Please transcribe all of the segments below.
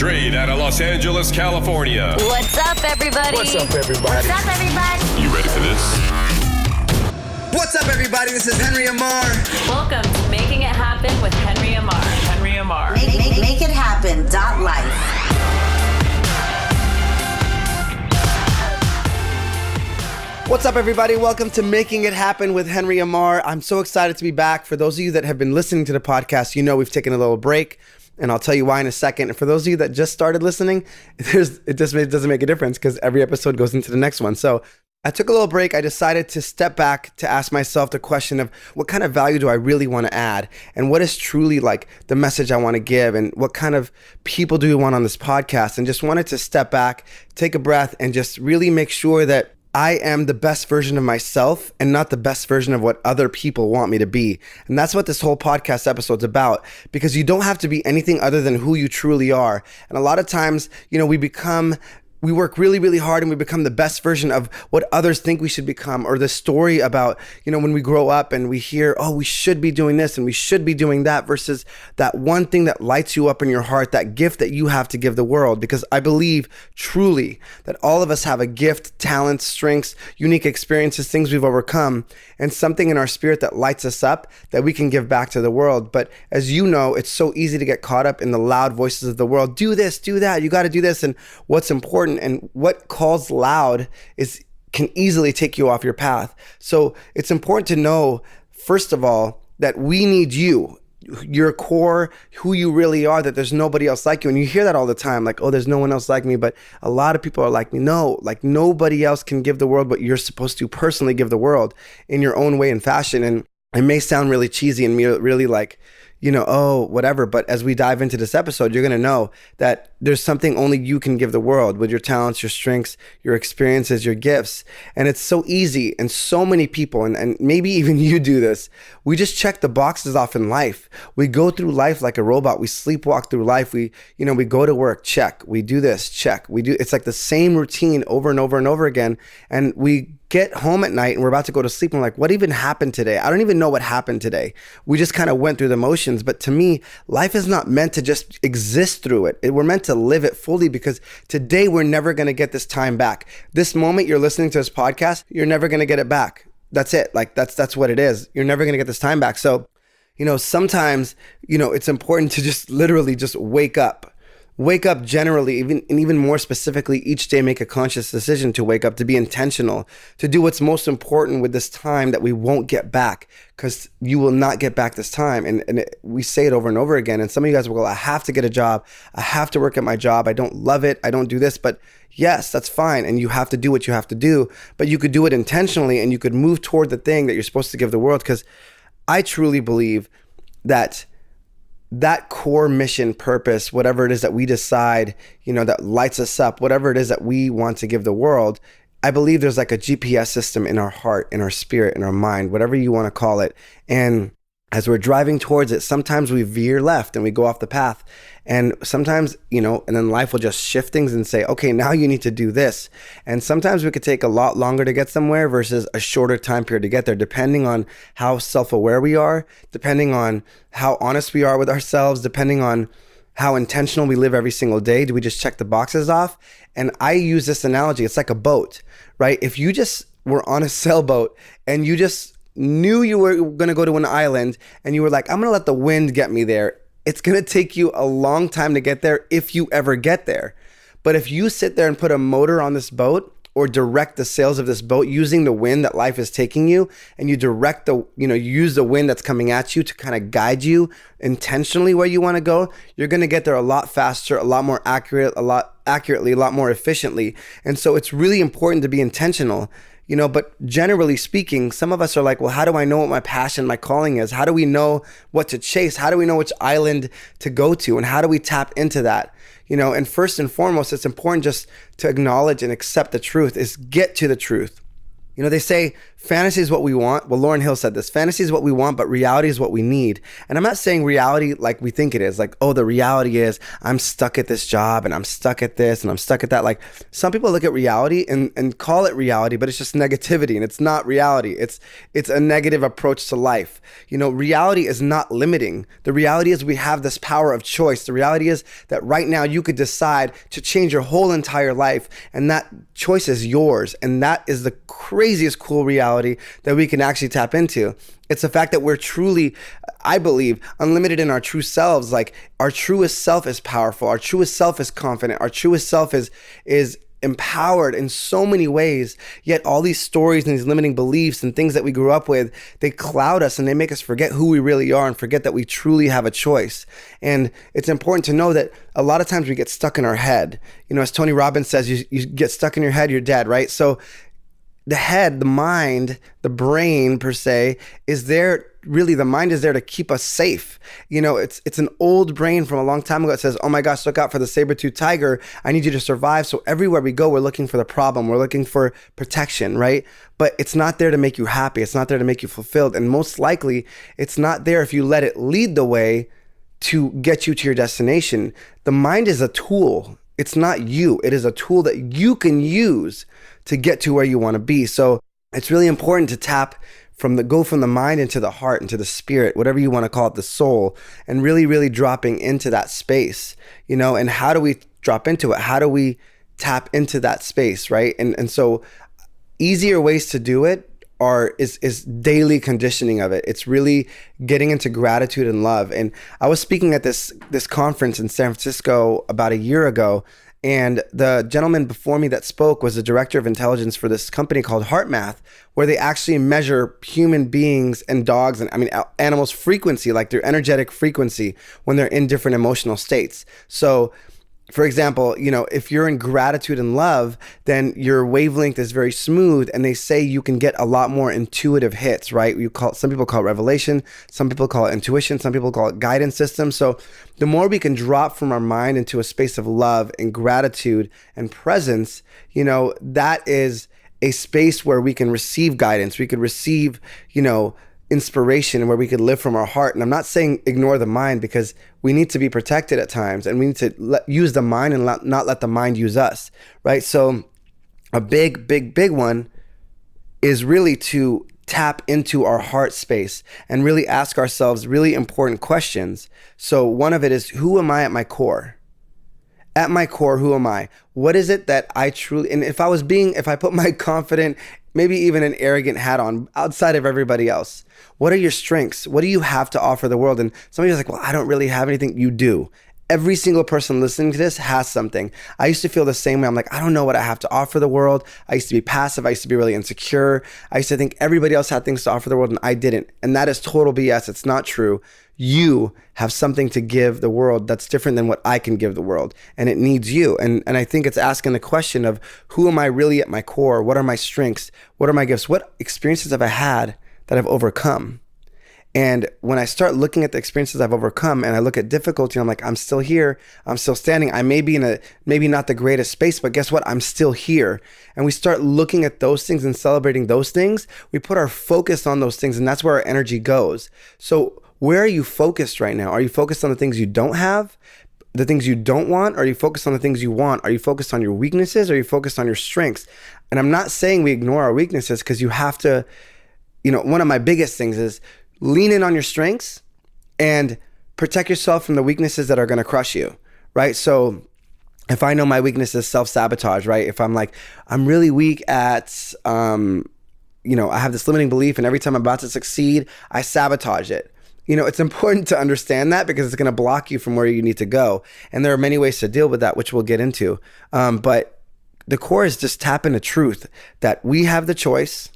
Straight out of Los Angeles, California. What's up, everybody? What's up, everybody? What's up, everybody? You ready for this? What's up, everybody? This is Henry Ammar. Welcome to Making It Happen with Henry Ammar. Henry Ammar. Make it happen. Life. What's up, everybody? Welcome to Making It Happen with Henry Ammar. I'm so excited to be back. For those of you that have been listening to the podcast, you know we've taken a little break, and I'll tell you why in a second. And for those of you that just started listening, it doesn't make a difference because every episode goes into the next one. So I took a little break. I decided to step back to ask myself the question of what kind of value do I really want to add, and what is truly like the message I want to give, and what kind of people do we want on this podcast, and just wanted to step back, take a breath, and just really make sure that I am the best version of myself and not the best version of what other people want me to be. And that's what this whole podcast episode's about, because you don't have to be anything other than who you truly are. And a lot of times, we work really, really hard and we become the best version of what others think we should become, or the story about, when we grow up and we hear, oh, we should be doing this and we should be doing that, versus that one thing that lights you up in your heart, that gift that you have to give the world. Because I believe truly that all of us have a gift, talents, strengths, unique experiences, things we've overcome, and something in our spirit that lights us up that we can give back to the world. But as you know, it's so easy to get caught up in the loud voices of the world. Do this, do that, you got to do this. And what's important and what calls loud can easily take you off your path. So it's important to know, first of all, that we need you, your core, who you really are, that there's nobody else like you. And you hear that all the time, like, oh, there's no one else like me. But a lot of people are like me. No, like nobody else can give the world what you're supposed to personally give the world in your own way and fashion. And it may sound really cheesy and really like, oh, whatever. But as we dive into this episode, you're going to know that there's something only you can give the world with your talents, your strengths, your experiences, your gifts. And it's so easy. And so many people, and maybe even you do this, we just check the boxes off in life. We go through life like a robot. We sleepwalk through life. We go to work, check. We do this, check. It's like the same routine over and over and over again. And we get home at night and we're about to go to sleep and we're like, what even happened today? I don't even know what happened today. We just kind of went through the motions. But to me, life is not meant to just exist through it. We're meant to live it fully, because today we're never going to get this time back. This moment you're listening to this podcast, you're never going to get it back. That's it. Like that's what it is. You're never going to get this time back. So, sometimes, it's important to just literally just wake up. Wake up generally, even more specifically, each day make a conscious decision to wake up, to be intentional, to do what's most important with this time that we won't get back, because you will not get back this time. And we say it over and over again. And some of you guys will go, I have to get a job. I have to work at my job. I don't love it. I don't do this. But yes, that's fine. And you have to do what you have to do. But you could do it intentionally, and you could move toward the thing that you're supposed to give the world. Because I truly believe that core mission, purpose, whatever it is that we decide, that lights us up, whatever it is that we want to give the world, I believe there's like a GPS system in our heart, in our spirit, in our mind, whatever you want to call it. And as we're driving towards it, sometimes we veer left and we go off the path. And sometimes, and then life will just shift things and say, okay, now you need to do this. And sometimes we could take a lot longer to get somewhere versus a shorter time period to get there, depending on how self-aware we are, depending on how honest we are with ourselves, depending on how intentional we live every single day. Do we just check the boxes off? And I use this analogy. It's like a boat, right? If you just were on a sailboat and you just knew you were going to go to an island and you were like, I'm going to let the wind get me there, it's going to take you a long time to get there if you ever get there. But if you sit there and put a motor on this boat, or direct the sails of this boat using the wind that life is taking you, and you direct use the wind that's coming at you to kind of guide you intentionally where you want to go, you're going to get there a lot faster, a lot more accurately, a lot more efficiently. And so it's really important to be intentional. But generally speaking, some of us are like, well, how do I know what my passion, my calling is? How do we know what to chase? How do we know which island to go to? And how do we tap into that? And first and foremost, it's important just to acknowledge and accept the truth, is get to the truth. You know, they say fantasy is what we want. Well, Lauryn Hill said this. Fantasy is what we want, but reality is what we need. And I'm not saying reality like we think it is. Like, oh, the reality is I'm stuck at this job and I'm stuck at this and I'm stuck at that. Like, some people look at reality and call it reality, but it's just negativity, and it's not reality. It's a negative approach to life. You know, reality is not limiting. The reality is we have this power of choice. The reality is that right now you could decide to change your whole entire life, and that choice is yours. And that is the craziest cool reality that we can actually tap into. It's the fact that we're truly, I believe, unlimited in our true selves. Like, our truest self is powerful. Our truest self is confident. Our truest self is empowered in so many ways. Yet all these stories and these limiting beliefs and things that we grew up with, they cloud us and they make us forget who we really are and forget that we truly have a choice. And it's important to know that a lot of times we get stuck in our head. You know, as Tony Robbins says, you get stuck in your head, you're dead, right? So the head, the mind, the brain per se is there. Really, the mind is there to keep us safe. You know, it's an old brain from a long time ago that says, oh my gosh, look out for the saber-toothed tiger. I need you to survive. So everywhere we go, we're looking for the problem. We're looking for protection, right? But it's not there to make you happy. It's not there to make you fulfilled. And most likely, it's not there if you let it lead the way to get you to your destination. The mind is a tool. It's not you. It is a tool that you can use to get to where you want to be. So it's really important to go from the mind into the heart, into the spirit, whatever you want to call it, the soul, and really, really dropping into that space, you know. And how do we drop into it? How do we tap into that space, right? And so easier ways to do it is daily conditioning of it. It's really getting into gratitude and love. And I was speaking at this conference in San Francisco about a year ago, and the gentleman before me that spoke was the director of intelligence for this company called HeartMath, where they actually measure human beings and dogs and animals' frequency, like their energetic frequency when they're in different emotional states. So, for example, you know, if you're in gratitude and love, then your wavelength is very smooth, and they say you can get a lot more intuitive hits, right? Some people call it revelation, some people call it intuition, some people call it guidance system. So the more we can drop from our mind into a space of love and gratitude and presence, you know, that is a space where we can receive guidance. We could receive, you know, inspiration, where we could live from our heart. And I'm not saying ignore the mind, because we need to be protected at times, and we need to use the mind and not let the mind use us, right? So a big one is really to tap into our heart space and really ask ourselves really important questions. So one of it is, who am I at my core? At my core, who am I? What is it that I truly, and if I put my confident, maybe even an arrogant hat on outside of everybody else, what are your strengths? What do you have to offer the world? And somebody's like, well, I don't really have anything. You do. Every single person listening to this has something. I used to feel the same way. I'm like, I don't know what I have to offer the world. I used to be passive. I used to be really insecure. I used to think everybody else had things to offer the world and I didn't. And that is total BS. It's not true. You have something to give the world that's different than what I can give the world, and it needs you. And I think it's asking the question of, who am I really at my core? What are my strengths? What are my gifts? What experiences have I had that I've overcome? And when I start looking at the experiences I've overcome and I look at difficulty, I'm like, I'm still here. I'm still standing. I may be in maybe not the greatest space, but guess what? I'm still here. And we start looking at those things and celebrating those things. We put our focus on those things, and that's where our energy goes. So where are you focused right now? Are you focused on the things you don't have, the things you don't want? Are you focused on the things you want? Are you focused on your weaknesses? Or are you focused on your strengths? And I'm not saying we ignore our weaknesses, because you have to, you know, one of my biggest things is lean in on your strengths and protect yourself from the weaknesses that are going to crush you, right? So if I know my weakness is self-sabotage, right? If I'm like, I'm really weak at, you know, I have this limiting belief, and every time I'm about to succeed, I sabotage it. You know, it's important to understand that, because it's going to block you from where you need to go. And there are many ways to deal with that, which we'll get into. But the core is just tap into truth that we have the choice,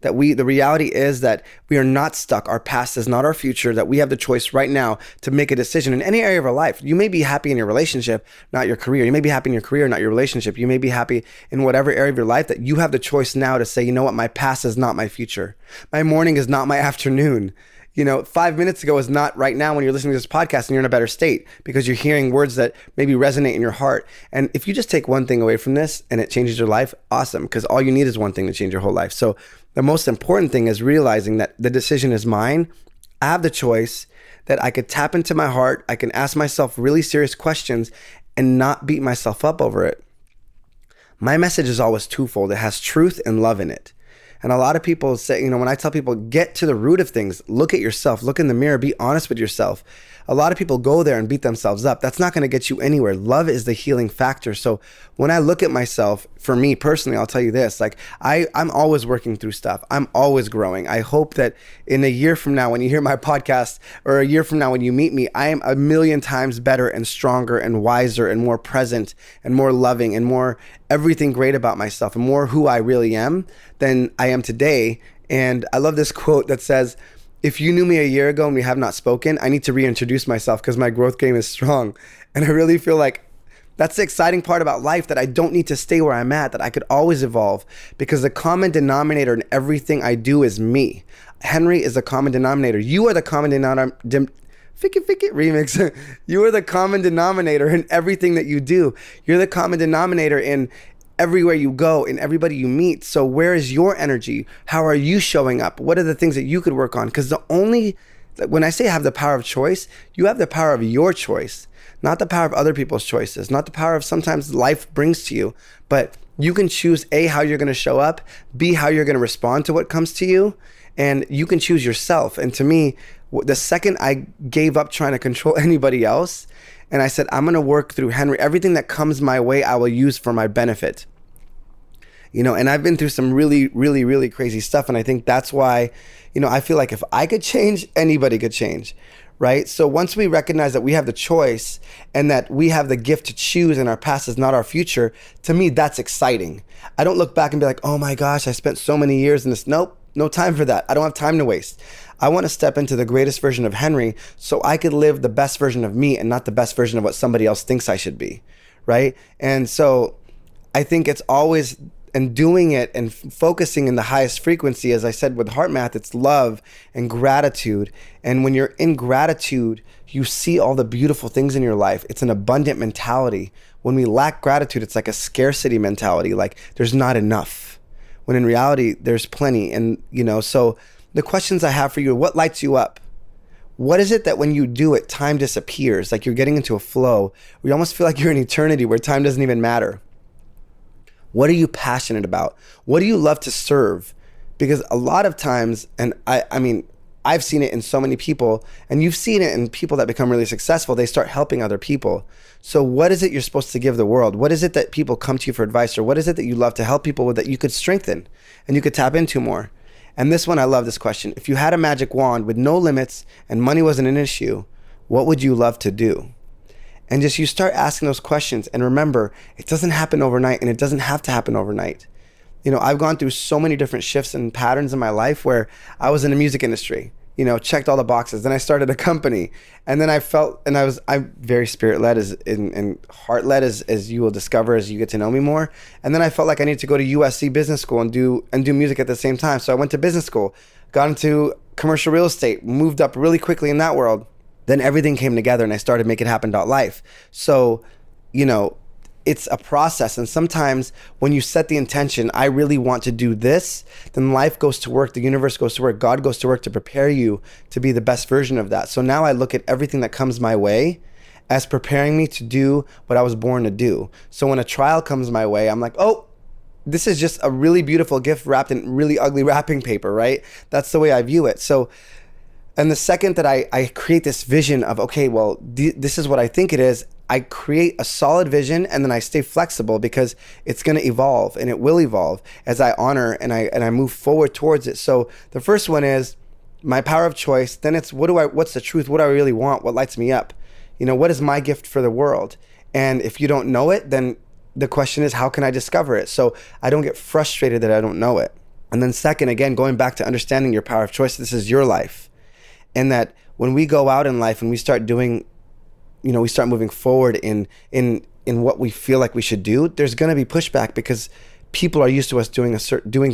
that the reality is that we are not stuck. Our past is not our future, that we have the choice right now to make a decision in any area of our life. You may be happy in your relationship, not your career. You may be happy in your career, not your relationship. You may be happy in whatever area of your life, that you have the choice now to say, you know what, my past is not my future. My morning is not my afternoon. 5 minutes ago is not right now when you're listening to this podcast, and you're in a better state because you're hearing words that maybe resonate in your heart. And if you just take one thing away from this and it changes your life, awesome, because all you need is one thing to change your whole life. So the most important thing is realizing that the decision is mine. I have the choice that I could tap into my heart. I can ask myself really serious questions and not beat myself up over it. My message is always twofold. It has truth and love in it. And a lot of people say, when I tell people, get to the root of things, look at yourself, look in the mirror, be honest with yourself. A lot of people go there and beat themselves up. That's not going to get you anywhere. Love is the healing factor. So when I look at myself, for me personally, I'll tell you this, I'm always working through stuff. I'm always growing. I hope that in a year from now, when you hear my podcast, or a year from now, when you meet me, I am 1,000,000 times better and stronger and wiser and more present and more loving and more everything great about myself and more who I really am than I am today. And I love this quote that says, if you knew me a year ago and we have not spoken, I need to reintroduce myself because my growth game is strong. And I really feel like that's the exciting part about life, that I don't need to stay where I'm at, that I could always evolve, because the common denominator in everything I do is me. Henry is the common denominator. You are the common denominator. Remix. You are the common denominator in everything that you do. You're the common denominator in everywhere you go, in everybody you meet. So where is your energy? How are you showing up? What are the things that you could work on? Because when I say have the power of choice, you have the power of your choice, not the power of other people's choices, not the power of sometimes life brings to you, but you can choose A, how you're going to show up, B, how you're going to respond to what comes to you, and you can choose yourself. And to me, the second I gave up trying to control anybody else, and I said, I'm going to work through Henry, everything that comes my way, I will use for my benefit. And I've been through some really, really, really crazy stuff. And I think that's why, I feel like if I could change, anybody could change, right? So once we recognize that we have the choice and that we have the gift to choose and our past is not our future, to me, that's exciting. I don't look back and be like, oh my gosh, I spent so many years in this. Nope, no time for that. I don't have time to waste. I want to step into the greatest version of Henry so I could live the best version of me and not the best version of what somebody else thinks I should be, right? And so I think it's always... and doing it and focusing in the highest frequency, as I said with heart math, it's love and gratitude. And when you're in gratitude, you see all the beautiful things in your life. It's an abundant mentality. When we lack gratitude, it's like a scarcity mentality, like there's not enough. When in reality, there's plenty. And, so the questions I have for you are, what lights you up? What is it that when you do it, time disappears? Like you're getting into a flow where you almost feel like you're in eternity where time doesn't even matter. What are you passionate about? What do you love to serve? Because a lot of times, and I mean, I've seen it in so many people, and you've seen it in people that become really successful, they start helping other people. So what is it you're supposed to give the world? What is it that people come to you for advice? Or what is it that you love to help people with that you could strengthen and you could tap into more? And this one, I love this question. If you had a magic wand with no limits and money wasn't an issue, what would you love to do? And just you start asking those questions. And remember, it doesn't happen overnight, and it doesn't have to happen overnight. I've gone through so many different shifts and patterns in my life where I was in the music industry, checked all the boxes. Then I started a company, and then I'm very spirit-led and heart-led as you will discover as you get to know me more. And then I felt like I needed to go to USC business school and do music at the same time. So I went to business school, got into commercial real estate, moved up really quickly in that world. Then everything came together and I started Make It Happen.life. So, it's a process. And sometimes when you set the intention, I really want to do this, then life goes to work, the universe goes to work, God goes to work to prepare you to be the best version of that. So now I look at everything that comes my way as preparing me to do what I was born to do. So when a trial comes my way, I'm like, oh, this is just a really beautiful gift wrapped in really ugly wrapping paper, right? That's the way I view it. So, and the second that I create this vision of, okay, well, this is what I think it is, I create a solid vision, and then I stay flexible because it's going to evolve, and it will evolve as I honor and I move forward towards it. So the first one is my power of choice. Then it's what's the truth? What do I really want? What lights me up? What is my gift for the world? And if you don't know it, then the question is, how can I discover it? So I don't get frustrated that I don't know it. And then second, again, going back to understanding your power of choice, this is your life. And that when we go out in life and we start doing, we start moving forward in what we feel like we should do, there's going to be pushback because people are used to us doing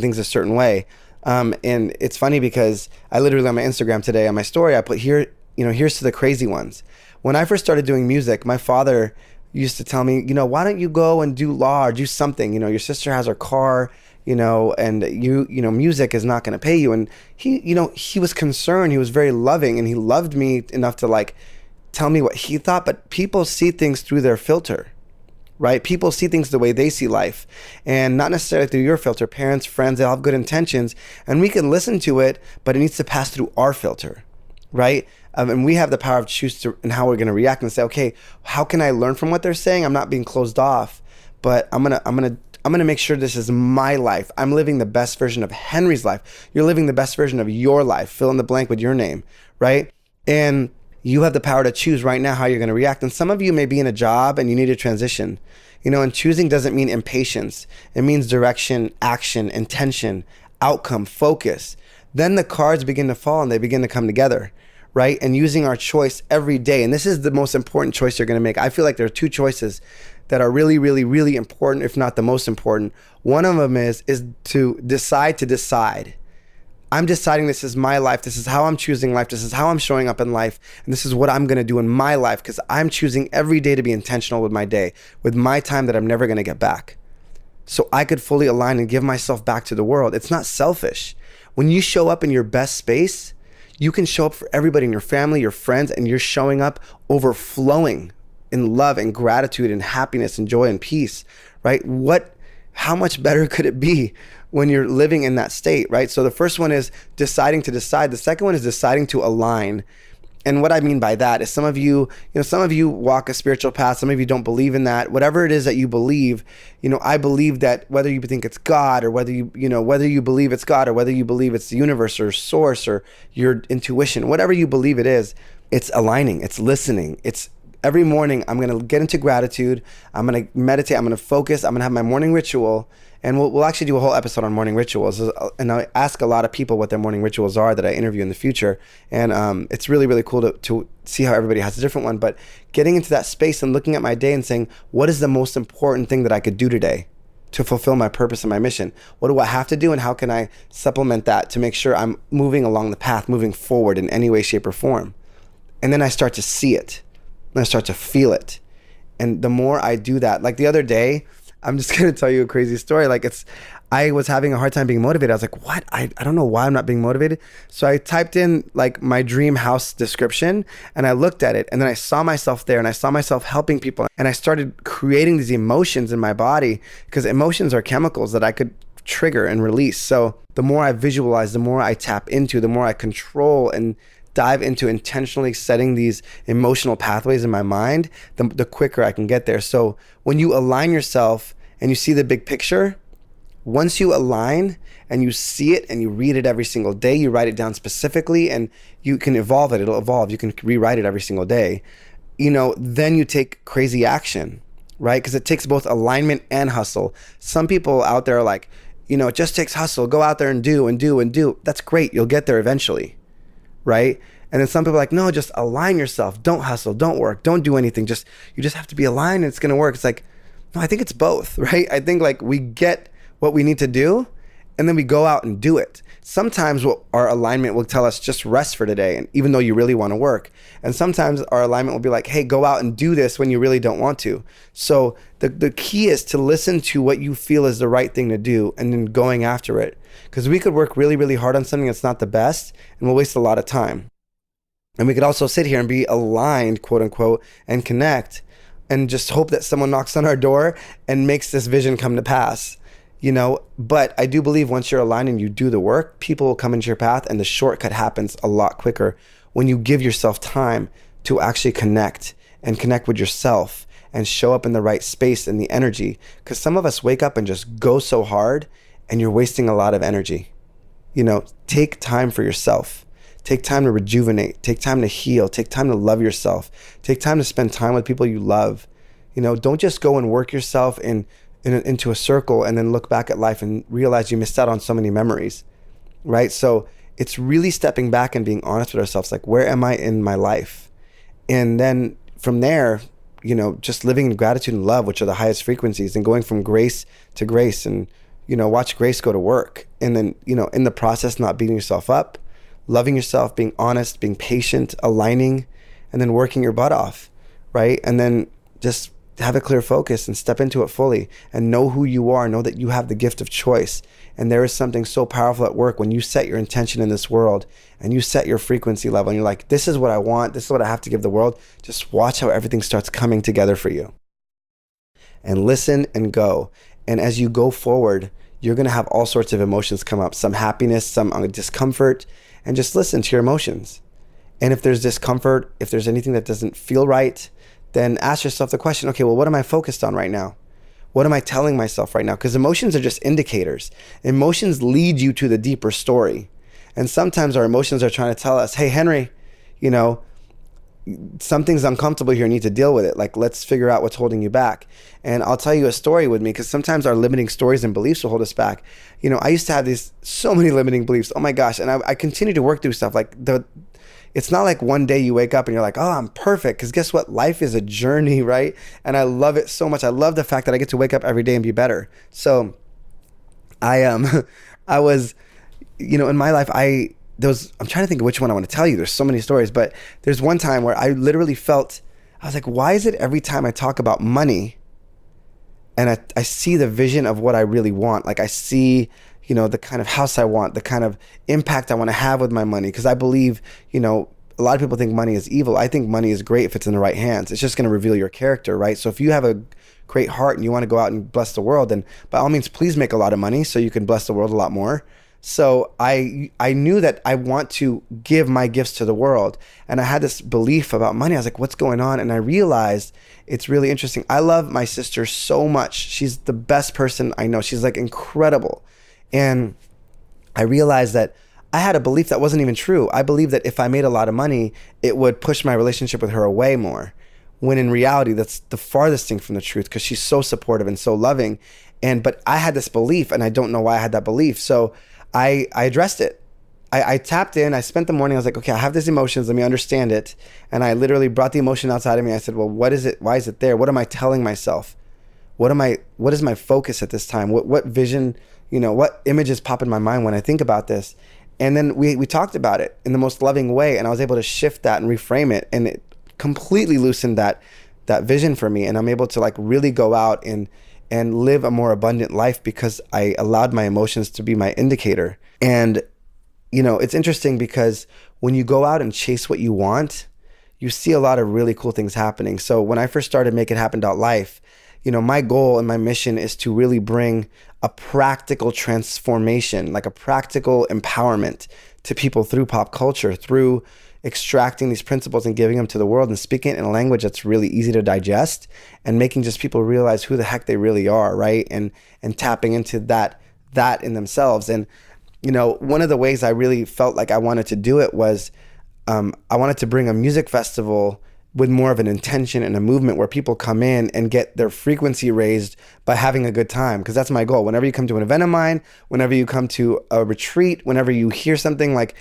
things a certain way. And it's funny because I literally on my Instagram today, on my story, I put here, here's to the crazy ones. When I first started doing music, my father used to tell me, why don't you go and do law or do something? Your sister has her car, and music is not going to pay you. And he was concerned. He was very loving, and he loved me enough to like tell me what he thought. But people see things through their filter, right? People see things the way they see life, and not necessarily through your filter. Parents, friends, they all have good intentions, and we can listen to it, but it needs to pass through our filter, right? And we have the power of choose to and how we're going to react and say, okay, how can I learn from what they're saying? I'm not being closed off, but I'm gonna make sure this is my life. I'm living the best version of Henry's life. You're living the best version of your life. Fill in the blank with your name, right? And you have the power to choose right now how you're going to react. And some of you may be in a job and you need a transition. And choosing doesn't mean impatience. It means direction, action, intention, outcome, focus. Then the cards begin to fall and they begin to come together, right? And using our choice every day. And this is the most important choice you're going to make. I feel like there are two choices that are really, really, really important, if not the most important. One of them is to decide. I'm deciding this is my life. This is how I'm choosing life. This is how I'm showing up in life. And this is what I'm going to do in my life, because I'm choosing every day to be intentional with my day, with my time that I'm never going to get back. So I could fully align and give myself back to the world. It's not selfish. When you show up in your best space, you can show up for everybody in your family, your friends, and you're showing up overflowing in love and gratitude and happiness and joy and peace, right? How much better could it be when you're living in that state, right? So the first one is deciding to decide. The second one is deciding to align. And what I mean by that is some of you walk a spiritual path. Some of you don't believe in that. Whatever it is that you believe, I believe that whether you think it's God or whether you believe it's God or whether you believe it's the universe or source or your intuition, whatever you believe it is, it's aligning, it's listening, it's every morning I'm going to get into gratitude. I'm going to meditate. I'm going to focus. I'm going to have my morning ritual. And we'll actually do a whole episode on morning rituals. And I ask a lot of people what their morning rituals are that I interview in the future. And it's really, really cool to see how everybody has a different one. But getting into that space and looking at my day and saying, what is the most important thing that I could do today to fulfill my purpose and my mission? What do I have to do, and how can I supplement that to make sure I'm moving along the path, moving forward in any way, shape, or form? And then I start to see it. And I start to feel it. And the more I do that, like the other day, I'm just going to tell you a crazy story. I was having a hard time being motivated. I was like, what? I don't know why I'm not being motivated. So I typed in like my dream house description and I looked at it, and then I saw myself there and I saw myself helping people. And I started creating these emotions in my body, because emotions are chemicals that I could trigger and release. So the more I visualize, the more I tap into, the more I control and dive into intentionally setting these emotional pathways in my mind, the quicker I can get there. So when you align yourself and you see the big picture, once you align and you see it and you read it every single day, you write it down specifically, and you can evolve it. It'll evolve. You can rewrite it every single day. Then you take crazy action, right? Because it takes both alignment and hustle. Some people out there are like, it just takes hustle. Go out there and do. That's great. You'll get there eventually. Right? And then some people are like, no, just align yourself. Don't hustle. Don't work. Don't do anything. You just have to be aligned and it's going to work. It's like, no, I think it's both, right? I think like we get what we need to do and then we go out and do it. Sometimes our alignment will tell us just rest for today, and even though you really want to work. And sometimes our alignment will be like, hey, go out and do this when you really don't want to. So the key is to listen to what you feel is the right thing to do and then going after it. Because we could work really, really hard on something that's not the best, and we'll waste a lot of time. And we could also sit here and be aligned, quote unquote, and connect and just hope that someone knocks on our door and makes this vision come to pass. But I do believe once you're aligned and you do the work, people will come into your path, and the shortcut happens a lot quicker when you give yourself time to actually connect with yourself and show up in the right space and the energy. Because some of us wake up and just go so hard, and you're wasting a lot of energy. Take time for yourself. Take time to rejuvenate. Take time to heal. Take time to love yourself. Take time to spend time with people you love. Don't just go and work yourself into a circle and then look back at life and realize you missed out on so many memories, right? So it's really stepping back and being honest with ourselves. Like, where am I in my life? And then from there, just living in gratitude and love, which are the highest frequencies, and going from grace to grace and, watch Grace go to work, and then, in the process, not beating yourself up, loving yourself, being honest, being patient, aligning, and then working your butt off, right? And then just have a clear focus and step into it fully and know who you are. Know that you have the gift of choice. And there is something so powerful at work when you set your intention in this world and you set your frequency level and you're like, this is what I want. This is what I have to give the world. Just watch how everything starts coming together for you. And listen and go. And as you go forward, you're going to have all sorts of emotions come up, some happiness, some discomfort, and just listen to your emotions. And if there's discomfort, if there's anything that doesn't feel right, then ask yourself the question, okay, well, what am I focused on right now? What am I telling myself right now? Because emotions are just indicators. Emotions lead you to the deeper story. And sometimes our emotions are trying to tell us, hey, Henry, something's uncomfortable here. You need to deal with it. Like, let's figure out what's holding you back. And I'll tell you a story with me, because sometimes our limiting stories and beliefs will hold us back. I used to have so many limiting beliefs. Oh my gosh. And I continue to work through stuff. Like it's not like one day you wake up and you're like, oh, I'm perfect. Because guess what? Life is a journey, right? And I love it so much. I love the fact that I get to wake up every day and be better. So I was, in my life, I'm trying to think of which one I want to tell you. There's so many stories, but there's one time where I literally felt, I was like, why is it every time I talk about money and I see the vision of what I really want? Like I see, the kind of house I want, the kind of impact I want to have with my money. Because I believe, a lot of people think money is evil. I think money is great if it's in the right hands. It's just going to reveal your character, right? So if you have a great heart and you want to go out and bless the world, then by all means, please make a lot of money so you can bless the world a lot more. So I knew that I want to give my gifts to the world. And I had this belief about money. I was like, what's going on? And I realized it's really interesting. I love my sister so much. She's the best person I know. She's like incredible. And I realized that I had a belief that wasn't even true. I believed that if I made a lot of money, it would push my relationship with her away more. When in reality, that's the farthest thing from the truth, because she's so supportive and so loving. But I had this belief, and I don't know why I had that belief. So I addressed it. I tapped in. I spent the morning. I was like, okay, I have these emotions. Let me understand it. And I literally brought the emotion outside of me. I said, well, what is it? Why is it there? What am I telling myself? What is my focus at this time? What vision, what images pop in my mind when I think about this? And then we talked about it in the most loving way. And I was able to shift that and reframe it. And it completely loosened that vision for me. And I'm able to really go out and live a more abundant life because I allowed my emotions to be my indicator. And, it's interesting because when you go out and chase what you want, you see a lot of really cool things happening. So when I first started Make It Happen.life, my goal and my mission is to really bring a practical transformation, like a practical empowerment to people through pop culture, through extracting these principles and giving them to the world and speaking it in a language that's really easy to digest and making just people realize who the heck they really are, right? And tapping into that in themselves. And, one of the ways I really felt like I wanted to do it was I wanted to bring a music festival with more of an intention and a movement where people come in and get their frequency raised by having a good time. Because that's my goal. Whenever you come to an event of mine, whenever you come to a retreat, whenever you hear something like,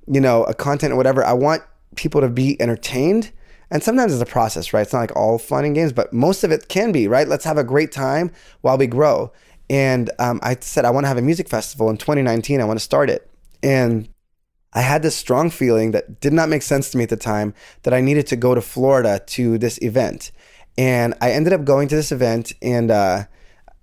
a content or whatever, I want people to be entertained. And sometimes it's a process, right? It's not like all fun and games, but most of it can be, right? Let's have a great time while we grow. And I said, I want to have a music festival in 2019. I want to start it. And I had this strong feeling that did not make sense to me at the time that I needed to go to Florida to this event. And I ended up going to this event and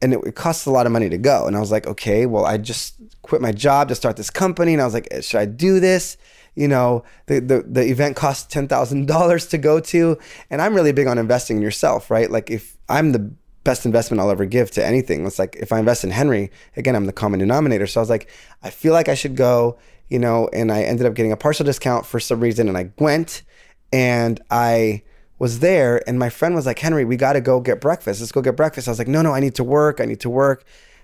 it costs a lot of money to go. And I was like, okay, well, I just quit my job to start this company. And I was like, should I do this? The event costs $10,000 to go to. And I'm really big on investing in yourself, right? Like if I'm the best investment I'll ever give to anything, it's like if I invest in Henry, again, I'm the common denominator. So I was like, I feel like I should go, and I ended up getting a partial discount for some reason. And I went and I was there and my friend was like, Henry, we got to go get breakfast. Let's go get breakfast. I was like, no, I need to work.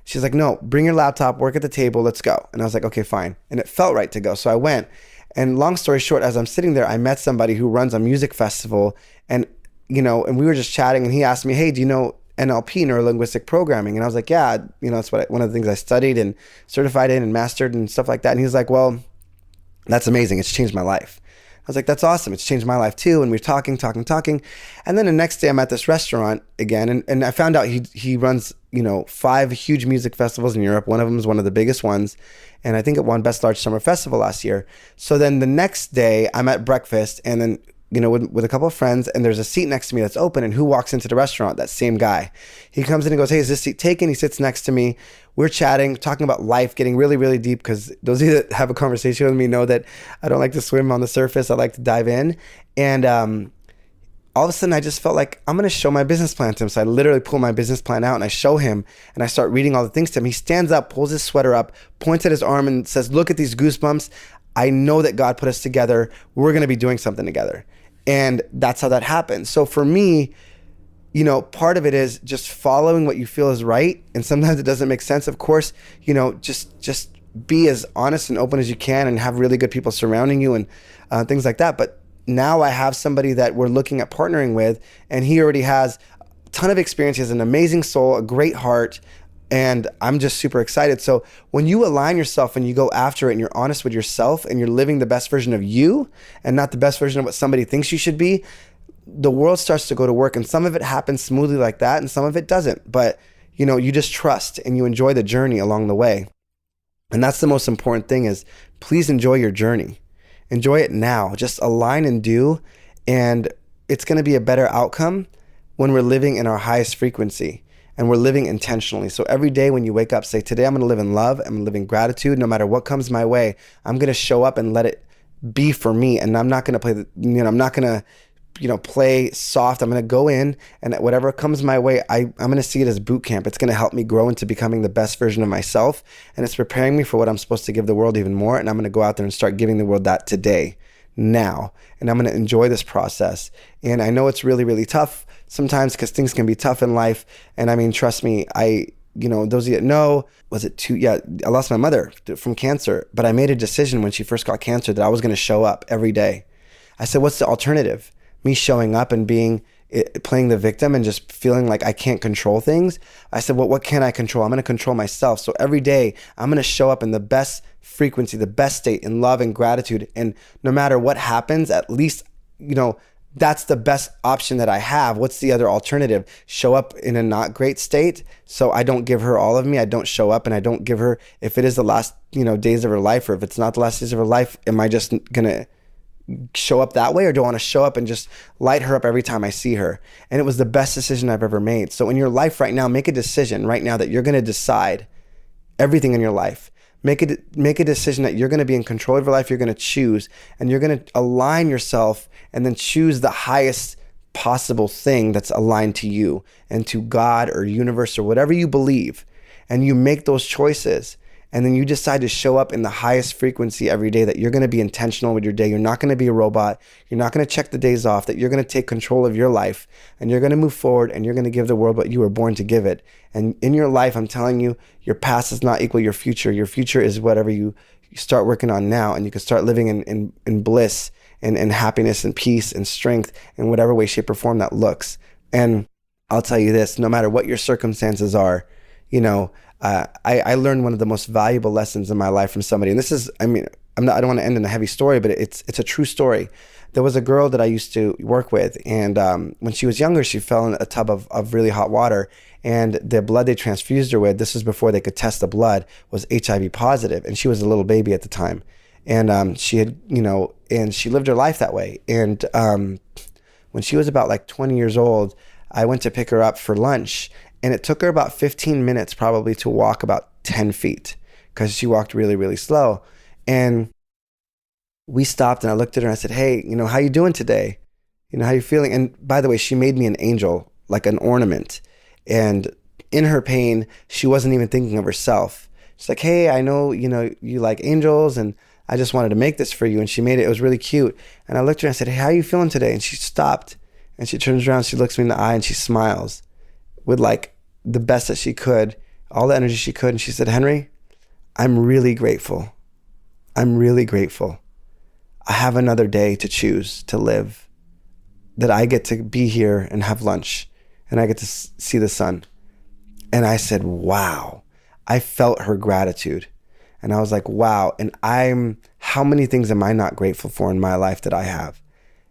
She's like, no, bring your laptop, work at the table. Let's go. And I was like, okay, fine. And it felt right to go. So I went. And long story short, as I'm sitting there, I met somebody who runs a music festival and we were just chatting and he asked me, hey, do you know NLP, neuro-linguistic programming? And I was like, yeah, that's one of the things I studied and certified in and mastered and stuff like that. And he was like, well, that's amazing. It's changed my life. was like, that's awesome. It's changed my life too. And we're talking. And then the next day I'm at this restaurant again. And I found out he runs, 5 huge music festivals in Europe. One of them is one of the biggest ones. And I think it won Best Large Summer Festival last year. So then the next day I'm at breakfast and then, with a couple of friends, and there's a seat next to me that's open, and who walks into the restaurant? That same guy. He comes in and goes, hey, is this seat taken? He sits next to me. We're chatting, talking about life, getting really, really deep, because those of you that have a conversation with me know that I don't like to swim on the surface. I like to dive in. And all of a sudden, I just felt like I'm going to show my business plan to him. So I literally pull my business plan out and I show him, and I start reading all the things to him. He stands up, pulls his sweater up, points at his arm and says, look at these goosebumps. I know that God put us together. We're going to be doing something together. And that's how that happened. So for me, part of it is just following what you feel is right. And sometimes it doesn't make sense. Of course, just be as honest and open as you can and have really good people surrounding you and things like that. But now I have somebody that we're looking at partnering with, and he already has a ton of experience. He has an amazing soul, a great heart, and I'm just super excited. So when you align yourself and you go after it and you're honest with yourself and you're living the best version of you and not the best version of what somebody thinks you should be, the world starts to go to work. And some of it happens smoothly like that and some of it doesn't. But, you just trust and you enjoy the journey along the way. And that's the most important thing, is please enjoy your journey. Enjoy it now. Just align and do. And it's going to be a better outcome when we're living in our highest frequency. And we're living intentionally. So every day when you wake up, say, today I'm going to live in love. I'm going to live in gratitude. No matter what comes my way, I'm going to show up and let it be for me. And I'm not going to play I'm not going to, play soft. I'm going to go in, and whatever comes my way, I'm going to see it as boot camp. It's going to help me grow into becoming the best version of myself. And it's preparing me for what I'm supposed to give the world even more. And I'm going to go out there and start giving the world that today, now. And I'm going to enjoy this process. And I know it's really, really tough sometimes, because things can be tough in life. And I mean, trust me, those of you that know, I lost my mother from cancer, but I made a decision when she first got cancer that I was going to show up every day. I said, what's the alternative? Me showing up and playing the victim and just feeling like I can't control things. I said, well, what can I control? I'm going to control myself. So every day I'm going to show up in the best frequency, the best state, in love and gratitude. And no matter what happens, at least, that's the best option that I have. What's the other alternative? Show up in a not great state. So I don't give her all of me. I don't show up and I don't give her, if it is the last, days of her life, or if it's not the last days of her life, am I just going to show up that way, or do I want to show up and just light her up every time I see her? And it was the best decision I've ever made. So in your life right now, make a decision right now that you're going to decide everything in your life. Make a decision that you're going to be in control of your life. You're going to choose, and you're going to align yourself and then choose the highest possible thing that's aligned to you and to God or universe or whatever you believe. And you make those choices. And then you decide to show up in the highest frequency every day, that you're going to be intentional with your day. You're not going to be a robot. You're not going to check the days off, that you're going to take control of your life, and you're going to move forward, and you're going to give the world what you were born to give it. And in your life, I'm telling you, your past does not equal your future. Your future is whatever you start working on now, and you can start living in bliss and happiness and peace and strength in whatever way, shape, or form that looks. And I'll tell you this, no matter what your circumstances are, I learned one of the most valuable lessons in my life from somebody. And this is, I don't want to end in a heavy story, but it's a true story. There was a girl that I used to work with, and when she was younger, she fell in a tub of really hot water, and the blood they transfused her with, this was before they could test the blood, was HIV positive, and she was a little baby at the time. And she had, and she lived her life that way. And when she was about like 20 years old, I went to pick her up for lunch, and it took her about 15 minutes probably to walk about 10 feet because she walked really, really slow. And we stopped, and I looked at her and I said, hey, how you doing today? How you feeling? And by the way, she made me an angel, like an ornament. And in her pain, she wasn't even thinking of herself. She's like, hey, I know, you like angels, and I just wanted to make this for you. And she made it. It was really cute. And I looked at her and I said, hey, how you feeling today? And she stopped, and she turns around, she looks me in the eye, and she smiles with like the best that she could, all the energy she could. And she said, Henry, I'm really grateful. I'm really grateful. I have another day to choose to live, that I get to be here and have lunch, and I get to see the sun. And I said, wow. I felt her gratitude. And I was like, wow. And how many things am I not grateful for in my life that I have?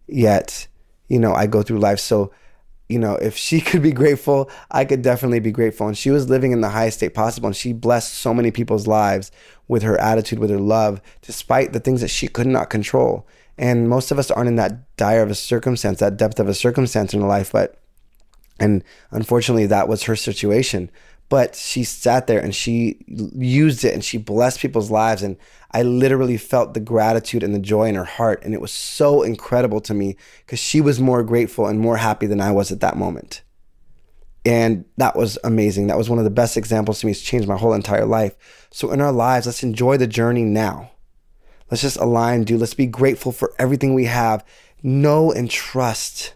Yet, I go through life. So, if she could be grateful, I could definitely be grateful. And she was living in the highest state possible. And she blessed so many people's lives with her attitude, with her love, despite the things that she could not control. And most of us aren't in that dire of a circumstance, that depth of a circumstance in her life. And unfortunately, that was her situation. But she sat there and she used it and she blessed people's lives. And I literally felt the gratitude and the joy in her heart. And it was so incredible to me because she was more grateful and more happy than I was at that moment. And that was amazing. That was one of the best examples to me. It's changed my whole entire life. So in our lives, let's enjoy the journey now. Let's just align, let's be grateful for everything we have. Know and trust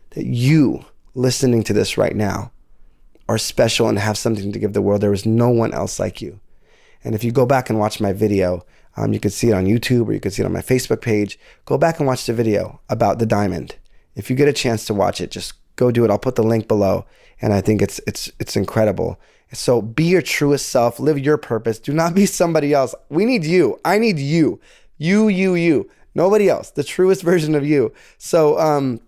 that you listening to this right now are special and have something to give the world. There is no one else like you. And if you go back and watch my video, you can see it on YouTube or you can see it on my Facebook page. Go back and watch the video about the diamond. If you get a chance to watch it, just go do it. I'll put the link below. And I think it's incredible. So be your truest self. Live your purpose. Do not be somebody else. We need you. I need you. You. Nobody else. The truest version of you. So,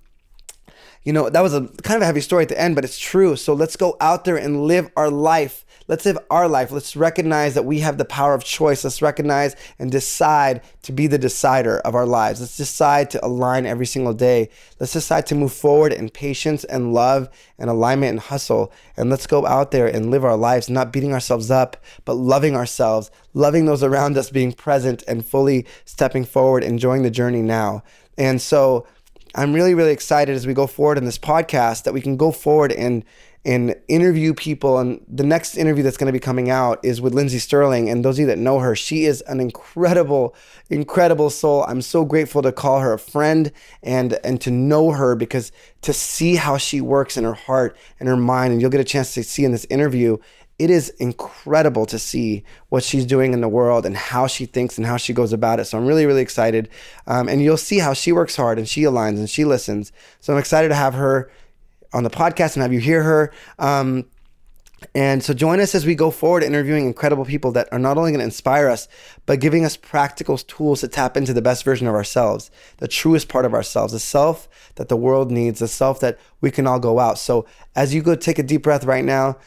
that was a kind of a heavy story at the end, but it's true. So let's go out there and live our life. Let's live our life. Let's recognize that we have the power of choice. Let's recognize and decide to be the decider of our lives. Let's decide to align every single day. Let's decide to move forward in patience and love and alignment and hustle. And let's go out there and live our lives, not beating ourselves up, but loving ourselves, loving those around us, being present and fully stepping forward, enjoying the journey now. And so I'm really, really excited as we go forward in this podcast that we can go forward and interview people. And the next interview that's going to be coming out is with Lindsay Sterling. And those of you that know her, she is an incredible, incredible soul. I'm so grateful to call her a friend and to know her, because to see how she works in her heart and her mind, and you'll get a chance to see in this interview, it is incredible to see what she's doing in the world and how she thinks and how she goes about it. So I'm really, really excited. And you'll see how she works hard and she aligns and she listens. So I'm excited to have her on the podcast and have you hear her. And so join us as we go forward interviewing incredible people that are not only going to inspire us, but giving us practical tools to tap into the best version of ourselves, the truest part of ourselves, the self that the world needs, the self that we can all go out. So as you go take a deep breath right now,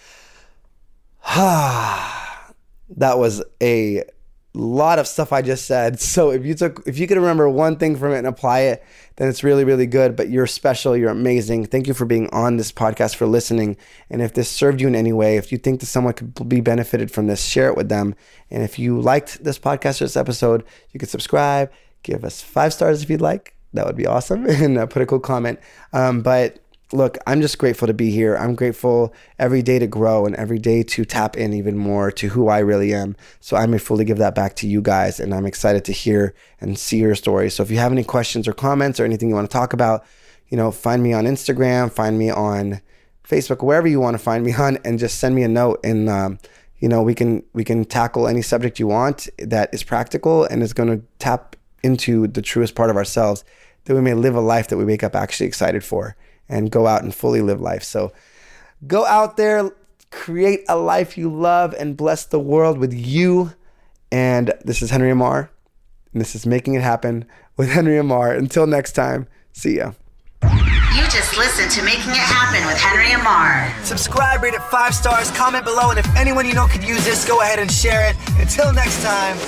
that was a lot of stuff I just said. So if you could remember one thing from it and apply it, then it's really, really good. But you're special. You're amazing. Thank you for being on this podcast, for listening. And if this served you in any way, if you think that someone could be benefited from this, share it with them. And if you liked this podcast or this episode, you could subscribe, give us 5 stars if you'd like. That would be awesome. And put a cool comment. But look, I'm just grateful to be here. I'm grateful every day to grow and every day to tap in even more to who I really am. So I may fully give that back to you guys. And I'm excited to hear and see your stories. So if you have any questions or comments or anything you want to talk about, find me on Instagram, find me on Facebook, wherever you want to find me on, and just send me a note. And, we can tackle any subject you want that is practical and is going to tap into the truest part of ourselves, that we may live a life that we wake up actually excited for, and go out and fully live life. So go out there, create a life you love, and bless the world with you. And this is Henry Ammar, and this is Making It Happen with Henry Ammar. Until next time, see ya. You just listened to Making It Happen with Henry Ammar. Subscribe, rate it 5 stars, comment below, and if anyone you know could use this, go ahead and share it. Until next time.